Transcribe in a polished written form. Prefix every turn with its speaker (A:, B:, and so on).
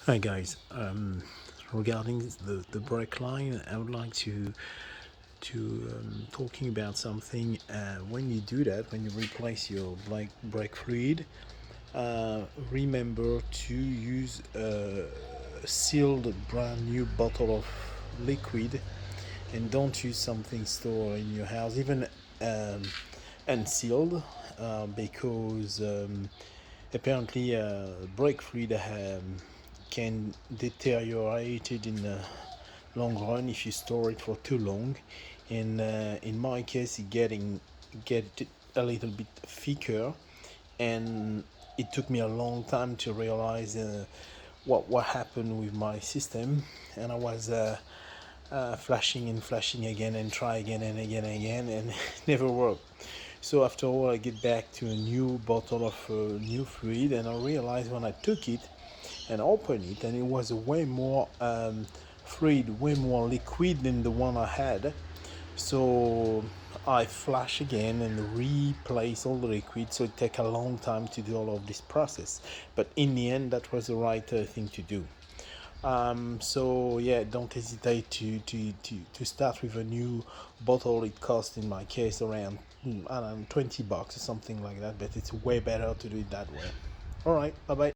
A: Hi guys, regarding the brake line, I would like to talking about something. When you do that, when you replace your brake fluid, uh, remember to use a sealed brand new bottle of liquid, and don't use something stored in your house, even um, unsealed, because apparently brake fluid can deteriorate it in the long run if you store it for too long. And in my case, it get a little bit thicker, and it took me a long time to realize what happened with my system. And I was flashing and flashing again and try again and again and again, and it never worked. So after all, I get back to a new bottle of new fluid, and I realized when I took it and opened it, and it was way more fluid, way more liquid than the one I had. So I flash again and replace all the liquid. So it take a long time to do all of this process, but in the end, that was the right thing to do. So yeah, don't hesitate to start with a new bottle. It costs in my case around I don't know, $20 or something like that, but it's way better to do it that way. All right, bye bye.